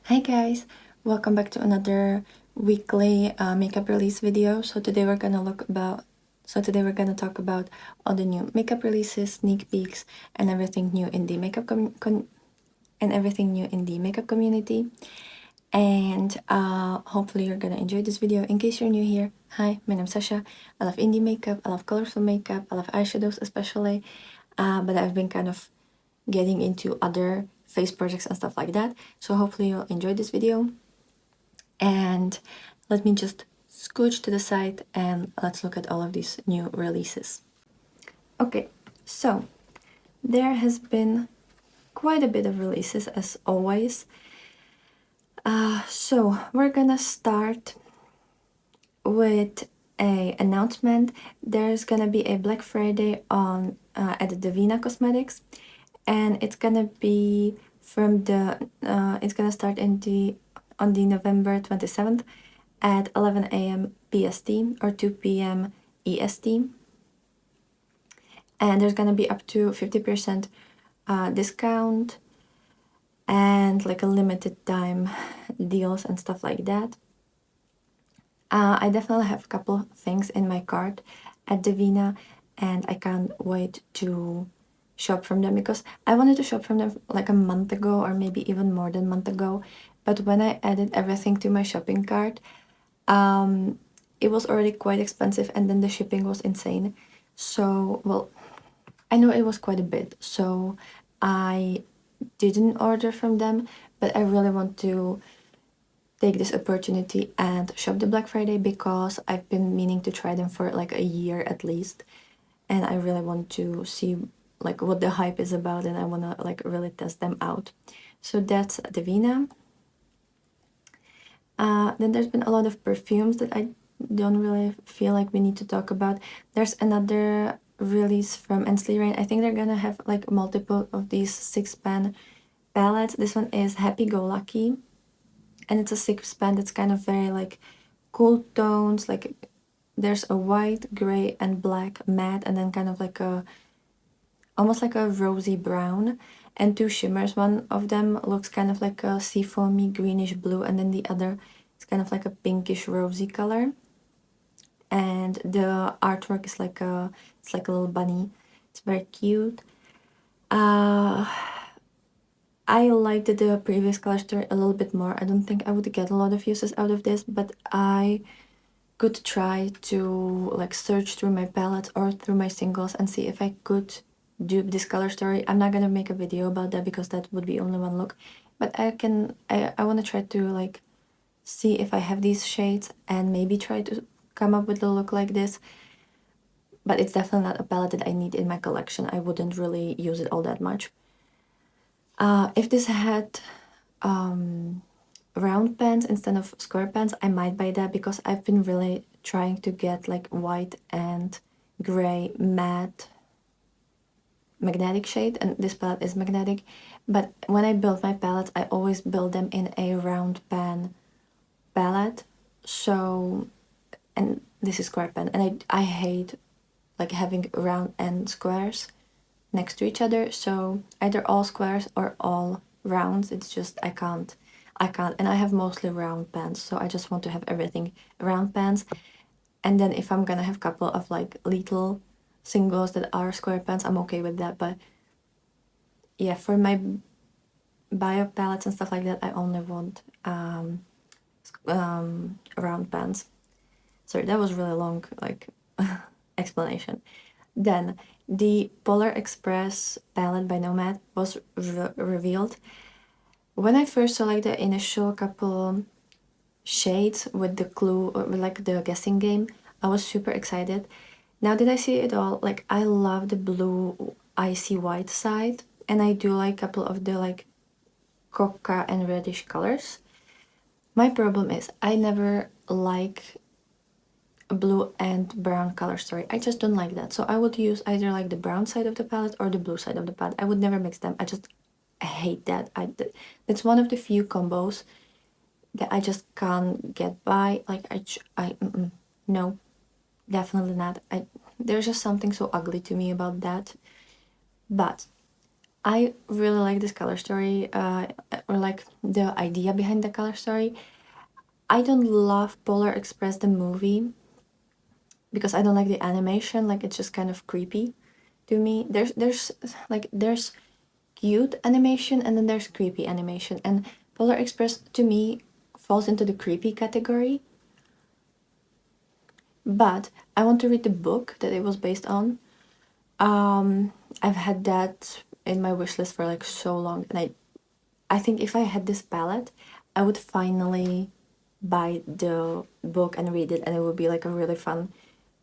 Hi guys, welcome back to another weekly makeup release video. Today we're gonna talk about all the new makeup releases, sneak peeks, and everything new in the makeup community. And hopefully you're gonna enjoy this video. In case you're new here, hi, my name's Sasha. I love indie makeup, I love colorful makeup, I love eyeshadows especially. But I've been kind of getting into other face projects and stuff like that. So hopefully you'll enjoy this video. And let me just scooch to the side and let's look at all of these new releases. Okay, so there has been quite a bit of releases as always. So we're gonna start with a announcement. There's gonna be a Black Friday on at Davina Cosmetics, and it's gonna be from the it's gonna start on the November 27th at 11 a.m. PST or 2 p.m. EST, and there's gonna be up to 50% discount and like a limited time deals and stuff like that. I definitely have a couple things in my cart at Davina, and I can't wait to shop from them because I wanted to shop from them like a month ago or maybe even more than a month ago. But when I added everything to my shopping cart, it was already quite expensive, and then the shipping was insane. So, well, I know it was quite a bit, so I didn't order from them, but I really want to take this opportunity and shop the Black Friday because I've been meaning to try them for like a year at least, and I really want to see like what the hype is about, and I want to like really test them out. So that's Davina. Then there's been a lot of perfumes that I don't really feel like we need to talk about. There's another release from Ensley Rain. I think they're gonna have like multiple of these 6-pan palettes. This one is Happy Go Lucky, and it's a 6-pan that's kind of very like cool tones. Like there's a white, gray, and black matte, and then kind of like a almost like a rosy brown, and two shimmers. One of them looks kind of like a seafoamy greenish blue, and then the other is kind of like a pinkish rosy color. And the artwork is like a little bunny. It's very cute. I liked the previous color story a little bit more. I don't think I would get a lot of uses out of this, but I could try to like search through my palettes or through my singles and see if I could dupe this color story. I'm not gonna make a video about that because that would be only one look, but I want to try to like see if I have these shades and maybe try to come up with a look like this. But it's definitely not a palette that I need in my collection. I wouldn't really use it all that much. If this had round pens instead of square pens, I might buy that because I've been really trying to get like white and gray matte magnetic shade, and this palette is magnetic. But when I build my palettes, I always build them in a round pen palette. So, and this is square pen, and I hate like having round and squares next to each other. So either all squares or all rounds. It's just I can't, and I have mostly round pans, so I just want to have everything round pans. And then if I'm gonna have a couple of like little singles that are square pans, I'm okay with that. But yeah, for my bio palettes and stuff like that, I only want round pans. Sorry, that was really long like explanation. Then the Polar Express palette by Nomad was revealed. When I first saw like the initial couple shades with the clue or with like the guessing game, I was super excited. Now that I see it all, like I love the blue icy white side, and I do like a couple of the like coca and reddish colors. My problem is I never like a blue and brown color story. I just don't like that. So I would use either like the brown side of the palette or the blue side of the palette. I would never mix them. I hate that. That's one of the few combos that I just can't get by. Like no, definitely not. There's just something so ugly to me about that. But I really like this color story, or like the idea behind the color story. I don't love Polar Express the movie because I don't like the animation. Like, it's just kind of creepy to me. There's cute animation and then there's creepy animation, and Polar Express to me falls into the creepy category. But I want to read the book that it was based on. I've had that in my wish list for like so long, and I think if I had this palette, I would finally buy the book and read it, and it would be like a really fun,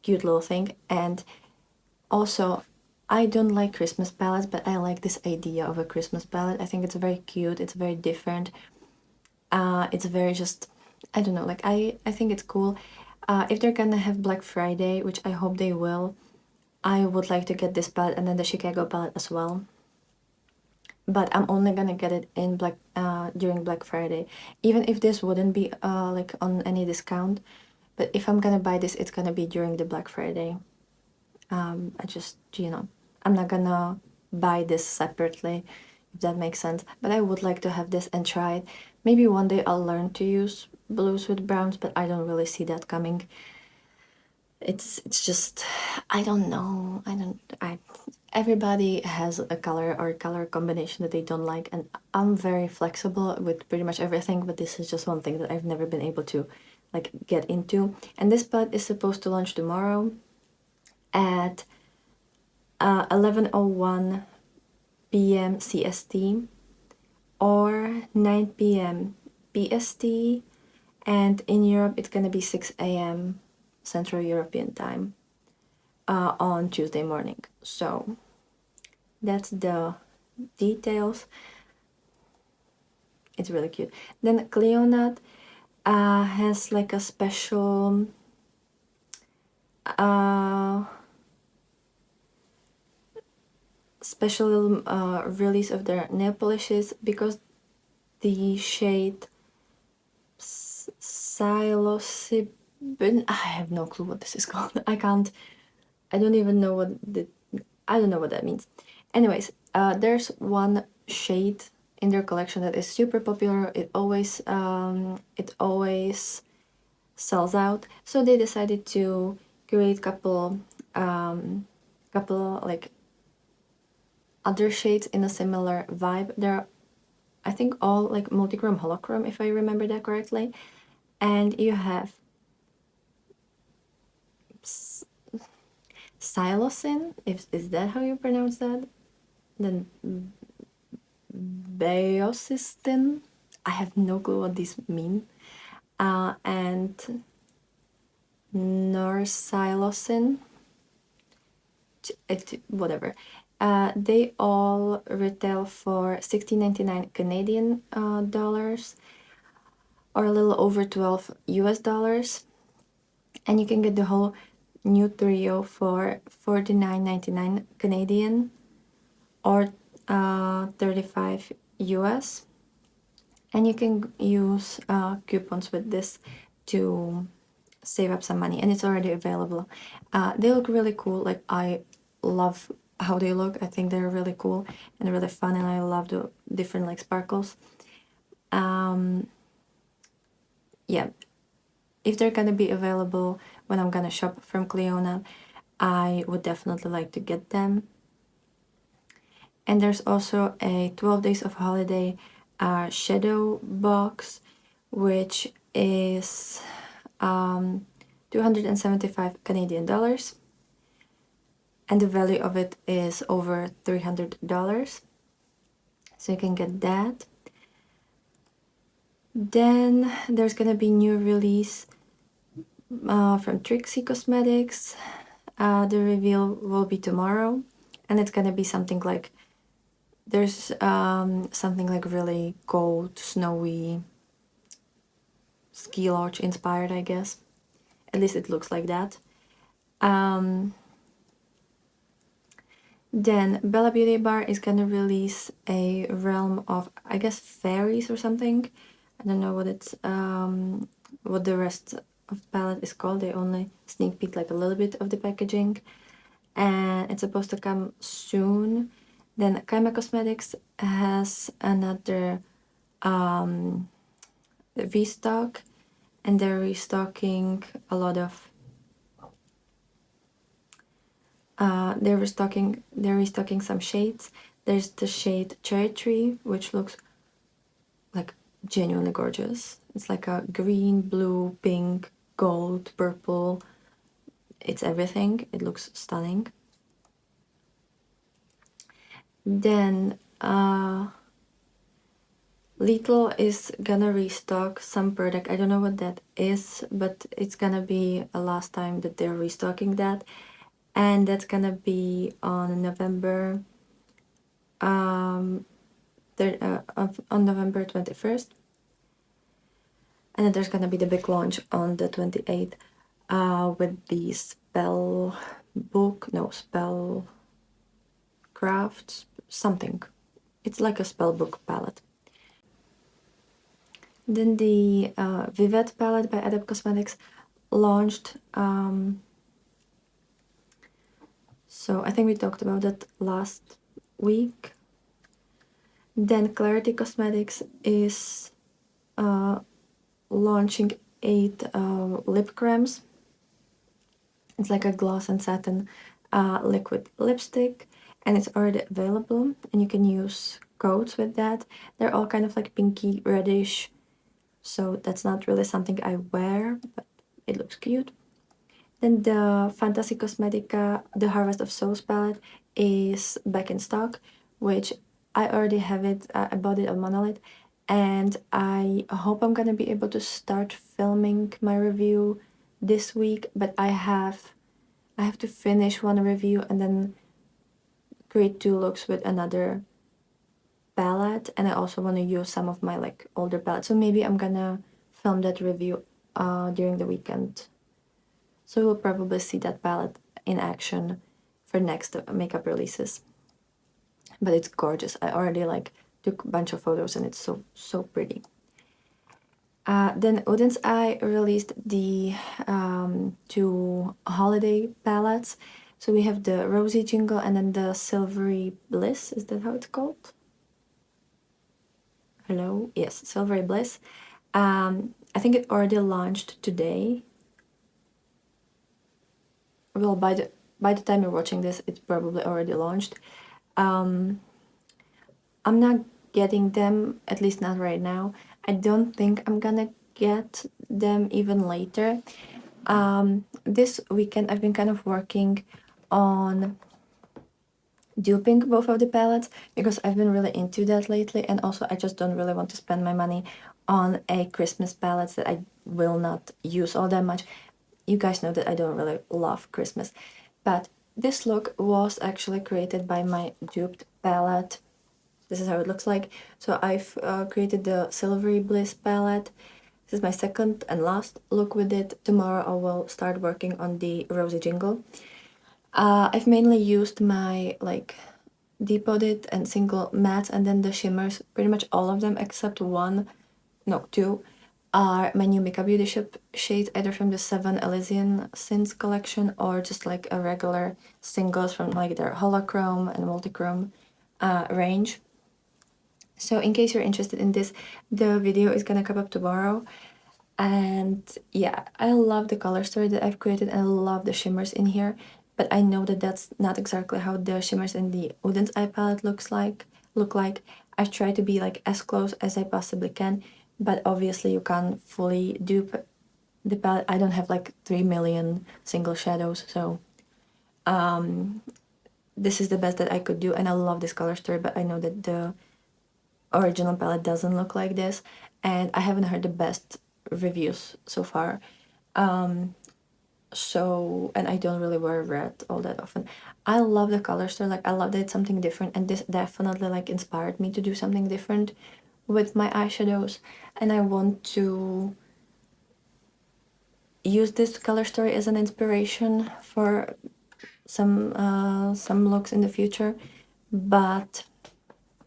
cute little thing. And also, I don't like Christmas palettes, but I like this idea of a Christmas palette. I think it's very cute. It's very different. It's very just, I don't know. Like, I think it's cool. If they're gonna have Black Friday, which I hope they will, I would like to get this palette and then the Chicago palette as well. But I'm only gonna get it in during Black Friday, even if this wouldn't be like on any discount. But if I'm gonna buy this, it's gonna be during the Black Friday. I just, I'm not gonna buy this separately, if that makes sense. But I would like to have this and try it. Maybe one day I'll learn to use blues with browns, but I don't really see that coming. It's just, I don't know. Everybody has a color or color combination that they don't like, and I'm very flexible with pretty much everything, but this is just one thing that I've never been able to like get into. And this palette is supposed to launch tomorrow at 11:01 p.m. CST or 9 p.m. PST, and in Europe it's gonna be 6 a.m. Central European time on Tuesday morning. So that's the details. It's really cute. Then Cleonat has like a special release of their nail polishes, because the shade psilocybin, I have no clue what this is called. I don't even know I don't know what that means. Anyways, there's one shade in their collection that is super popular. It always sells out. So they decided to create couple like other shades in a similar vibe. They're, I think, all like multichrome holochrome, if I remember that correctly. And you have psilocin, is that how you pronounce that? Then baeocystin. I have no clue what these mean. And norpsilocin. Whatever. They all retail for $16.99 Canadian dollars, or a little over 12 US dollars. And you can get the whole new trio for $49.99 Canadian, or 35 US. And you can use coupons with this to save up some money, and it's already available. They look really cool. Like, I love how they look. I think they're really cool and really fun, and I love the different like sparkles. Yeah, if they're gonna be available when I'm gonna shop from Cleonat, I would definitely like to get them. And there's also a 12 Days of Holiday shadow box, which is 275 Canadian dollars, and the value of it is over $300. So you can get that. Then there's gonna be new release from Trixie Cosmetics. The reveal will be tomorrow, and it's gonna be something like, there's something like really gold, snowy, ski lodge inspired, I guess. At least it looks like that. Then Bella Beauty Bar is gonna release a realm of, I guess, fairies or something. I don't know what the rest of the palette is called. They only sneak peek like a little bit of the packaging, and it's supposed to come soon. Then Kaima Cosmetics has another restock, and they're restocking a lot of they're restocking some shades. There's the shade Cherry Tree, which looks like genuinely gorgeous. It's like a green, blue, pink, gold, purple. It's everything. It looks stunning. Then Lidl is gonna restock some product. I don't know what that is, but it's gonna be a last time that they're restocking that, and that's gonna be on November on November 21st. And then there's gonna be the big launch on the 28th with the spell crafts something. It's like a spell book palette. Then the Vivet palette by Adept Cosmetics launched. So I think we talked about that last week. Then Clarity Cosmetics is launching 8 lip creams. It's like a gloss and satin liquid lipstick, and it's already available, and you can use codes with that. They're all kind of like pinky reddish, so that's not really something I wear, but it looks cute. Then the Fantasy Cosmetica The Harvest of Souls palette is back in stock, which I already have it. I bought it on Monolith, and I hope I'm gonna be able to start filming my review this week, but I have to finish one review and then create 2 looks with another palette, and I also want to use some of my like older palettes, so maybe I'm gonna film that review during the weekend. So you'll probably see that palette in action for next makeup releases. But it's gorgeous. I already like took a bunch of photos and it's so pretty. Then Odin's Eye released the 2 holiday palettes. So we have the Rosy Jingle and then the Silvery Bliss. Is that how it's called? Hello? Yes, Silvery Bliss. I think it already launched today. Well, by the time you're watching this, it's probably already launched. I'm not getting them, at least not right now. I don't think I'm gonna get them even later. This weekend I've been kind of working on duping both of the palettes because I've been really into that lately, and also I just don't really want to spend my money on a Christmas palettes that I will not use all that much. You guys know that I don't really love Christmas, but this look was actually created by my duped palette. This is how it looks like. So I've created the Silvery Bliss palette. This is my second and last look with it. Tomorrow I will start working on the Rosy Jingle. I've mainly used my like Depot-It and single mattes, and then the shimmers. Pretty much all of them except 2 are my new Makeup Beauty Shop shades, either from the 7 Elysian Sins collection or just like a regular singles from like their holochrome and multichrome range. So in case you're interested in this, the video is gonna come up tomorrow. And yeah, I love the color story that I've created, and I love the shimmers in here, but I know that that's not exactly how the shimmers in the Odin's Eye palette look like. I've tried to be like as close as I possibly can, but obviously you can't fully dupe the palette. I don't have like 3 million single shadows, so this is the best that I could do, and I love this color story, but I know that the original palette doesn't look like this, and I haven't heard the best reviews so far. And I don't really wear red all that often. I love the color story, like I love that it's something different, and this definitely like inspired me to do something different with my eyeshadows, and I want to use this color story as an inspiration for some looks in the future, but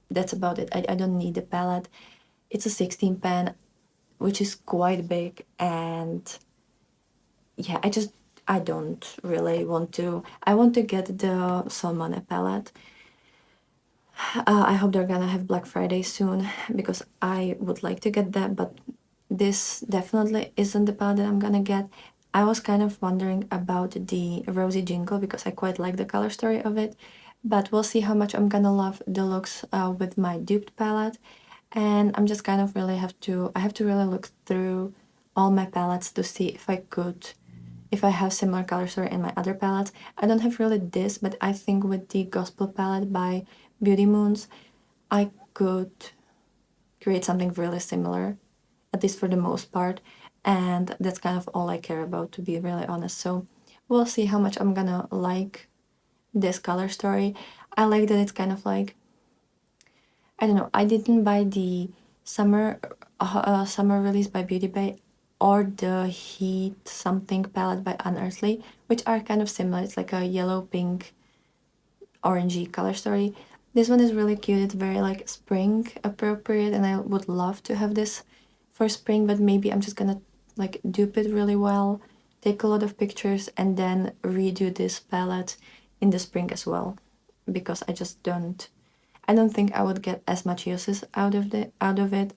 that's about it. I don't need the palette. It's a 16 pan, which is quite big, and yeah, I don't really want to. I want to get the Solmane palette. I hope they're gonna have Black Friday soon because I would like to get that, but this definitely isn't the palette that I'm gonna get. I was kind of wondering about the Rosy Jingle because I quite like the color story of it, but we'll see how much I'm gonna love the looks with my duped palette. And I'm just kind of really I have to really look through all my palettes to see if I have similar color story in my other palettes. I don't have really this, but I think with the Gospel palette by Beauty Moons, I could create something really similar, at least for the most part. And that's kind of all I care about, to be really honest. So we'll see how much I'm gonna like this color story. I like that it's kind of like, I don't know, I didn't buy the summer release by Beauty Bay or the Heat something palette by Unearthly, which are kind of similar. It's like a yellow, pink, orangey color story. This one is really cute. It's very like spring appropriate, and I would love to have this for spring, but maybe I'm just gonna like dupe it really well, take a lot of pictures, and then redo this palette in the spring as well, because I don't think I would get as much uses out of it.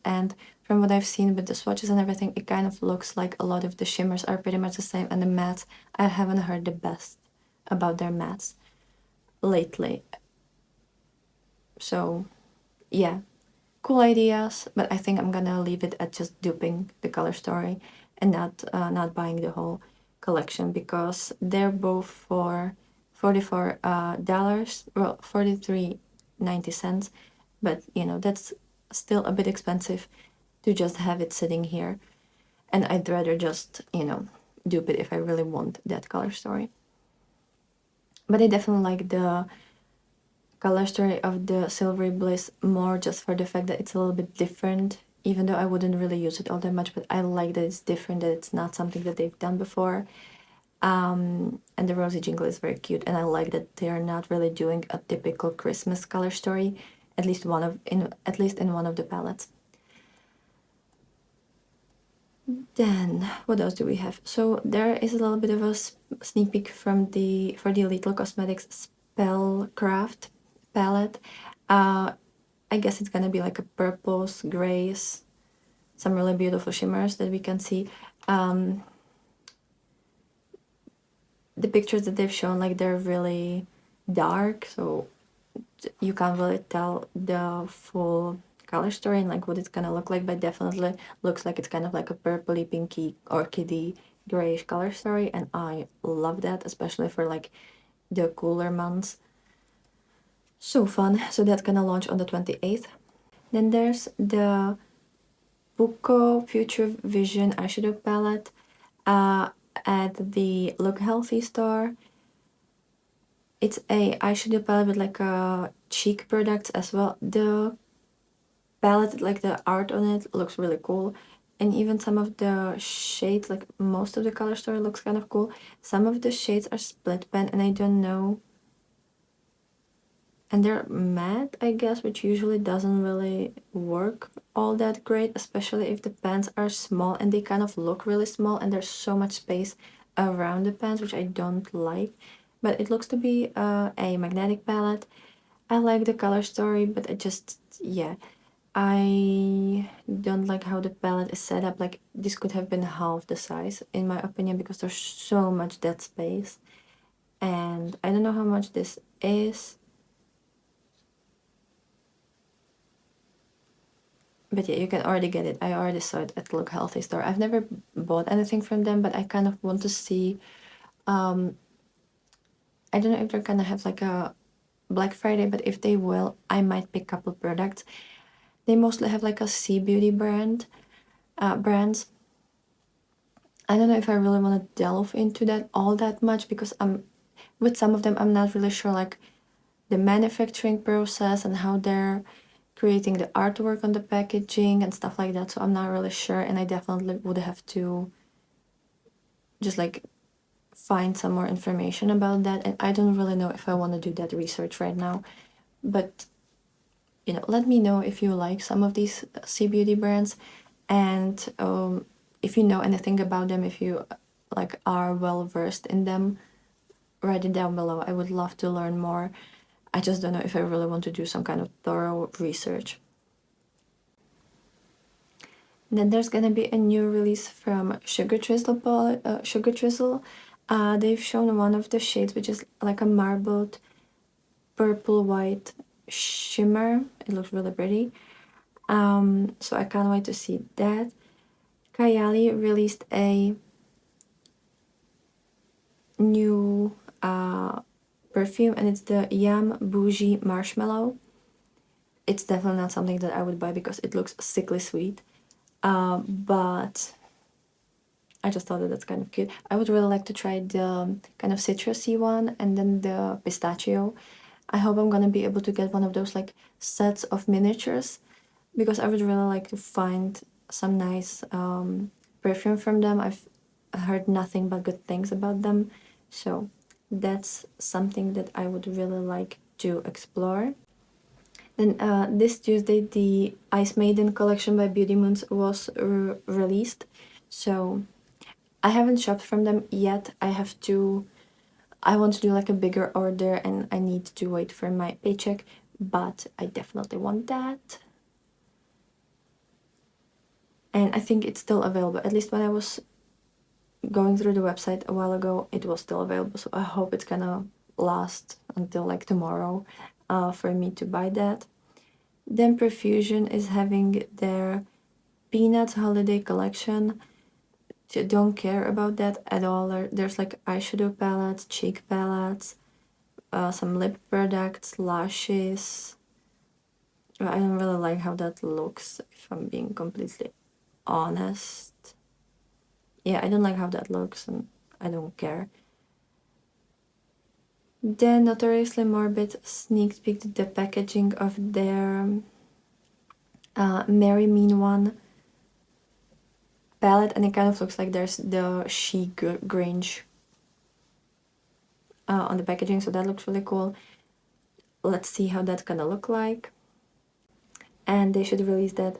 And from what I've seen with the swatches and everything, it kind of looks like a lot of the shimmers are pretty much the same, and the mattes, I haven't heard the best about their mattes lately. So yeah, cool ideas, but I think I'm gonna leave it at just duping the color story and not buying the whole collection, because they're both for $44, well, 43.90, but you know, that's still a bit expensive to just have it sitting here, and I'd rather just, you know, dupe it if I really want that color story. But I definitely like the color story of the Silvery Bliss more, just for the fact that it's a little bit different, even though I wouldn't really use it all that much, but I like that it's different, that it's not something that they've done before. And the Rosy Jingle is very cute, and I like that they are not really doing a typical Christmas color story, at least in one of the palettes. Then what else do we have? So there is a little bit of a sneak peek for the Little Cosmetics Spellcraft palette. I guess it's gonna be like a purples, grays, some really beautiful shimmers that we can see. The pictures that they've shown, like, they're really dark, so you can't really tell the full color story and like what it's gonna look like, but definitely looks like it's kind of like a purpley, pinky, orchidy, grayish color story, and I love that, especially for like the cooler months. So fun. So that's gonna launch on the 28th. Then there's the Buko Future Vision eyeshadow palette at the Look Healthy store. It's a eyeshadow palette with like a cheek products as well. The palette, like the art on it, looks really cool, and even some of the shades, like most of the color story, looks kind of cool. Some of the shades are split pen, and I don't know, and they're matte, I guess, which usually doesn't really work all that great, especially if the pens are small, and they kind of look really small, and there's so much space around the pens, which I don't like. But it looks to be a magnetic palette. I like the color story, but yeah, I don't like how the palette is set up. Like, this could have been half the size, in my opinion, because there's so much dead space. And I don't know how much this is. But yeah, you can already get it. I already saw it at Look Healthy store. I've never bought anything from them, but I kind of want to see. I don't know if they're gonna have like a Black Friday, but if they will, I might pick a couple products. They mostly have like a C Beauty brands. I don't know if I really want to delve into that all that much, because with some of them I'm not really sure like the manufacturing process and how they're creating the artwork on the packaging and stuff like that. So I'm not really sure, and I definitely would have to just like find some more information about that, and I don't really know if I want to do that research right now. But you know, let me know if you like some of these C Beauty brands, and if you know anything about them, if you like are well versed in them, write it down below. I would love to learn more. I just don't know if I really want to do some kind of thorough research. Then there's gonna be a new release from Sugar Drizzle. They've shown one of the shades, which is like a marbled purple white shimmer. It looks really pretty. So I can't wait to see that. Kayali released a new perfume, and it's the Yum Bougie Marshmallow. It's definitely not something that I would buy because it looks sickly sweet. But I just thought that that's kind of cute. I would really like to try the kind of citrusy one and then the pistachio. I hope I'm gonna be able to get one of those like sets of miniatures because I would really like to find some nice perfume from them. I've heard nothing but good things about them, so that's something that I would really like to explore. Then this Tuesday, the Ice Maiden collection by Beauty Moons was released. So I haven't shopped from them yet. I want to do like a bigger order and I need to wait for my paycheck, but I definitely want that. And I think it's still available. At least when I was going through the website a while ago, it was still available. So I hope it's gonna last until like tomorrow for me to buy that. Then Perfusion is having their Peanuts Holiday Collection. Don't care about that at all. There's like eyeshadow palettes, cheek palettes, some lip products, lashes. I don't really like how that looks, if I'm being completely honest. Yeah, I don't like how that looks and I don't care. Then Notoriously Morbid sneak peeked the packaging of their Merry Mean One palette, and it kind of looks like there's the She Grange on the packaging, so that looks really cool. Let's see how that's gonna look like. And they should release that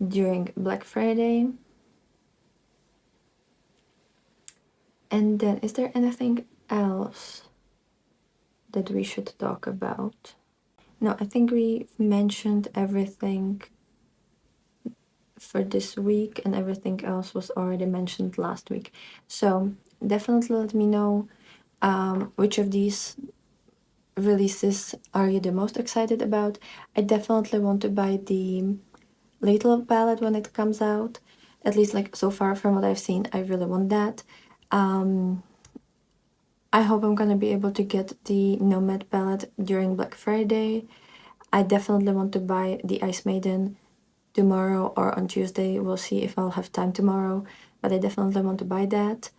during Black Friday. And then, is there anything else that we should talk about? No, I think we mentioned everything for this week, and everything else was already mentioned last week. So definitely let me know which of these releases are you the most excited about. I definitely want to buy the Little palette when it comes out. At least like so far from what I've seen, I really want that. I hope I'm gonna be able to get the Nomad palette during Black Friday. I definitely want to buy the Ice Maiden tomorrow or on Tuesday. We'll see if I'll have time tomorrow, but I definitely want to buy that.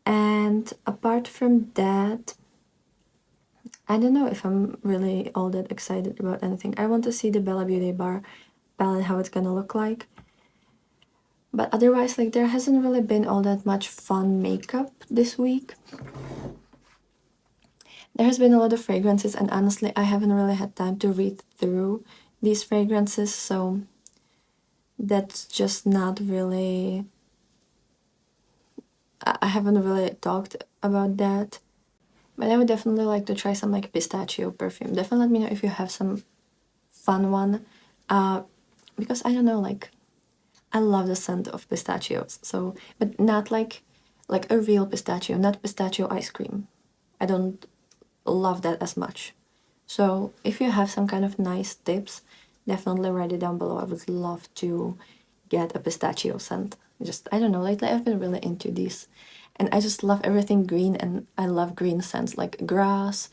And apart from that, I don't know if I'm really all that excited about anything. I want to see the Bella Beauty Bar palette, how it's gonna look like. But otherwise, like, there hasn't really been all that much fun makeup this week. There has been a lot of fragrances, and honestly, I haven't really had time to read through these fragrances, so that's just not really... I haven't really talked about that. But I would definitely like to try some like pistachio perfume. Definitely let me know if you have some fun one. Because I don't know, like, I love the scent of pistachios. So, but not like a real pistachio, not pistachio ice cream. I don't love that as much. So if you have some kind of nice tips, definitely write it down below. I would love to get a pistachio scent. Just, I don't know, lately I've been really into these. And I just love everything green, and I love green scents like grass,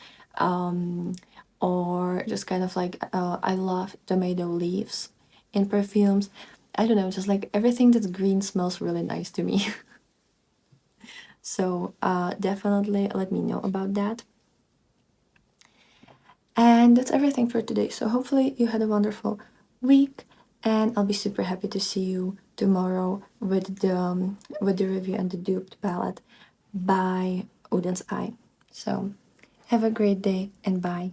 or just kind of like, I love tomato leaves in perfumes. I don't know, just like everything that's green smells really nice to me. So definitely let me know about that. And that's everything for today. So hopefully you had a wonderful week, and I'll be super happy to see you tomorrow with the review and the duped palette by Odin's Eye. So have a great day and bye.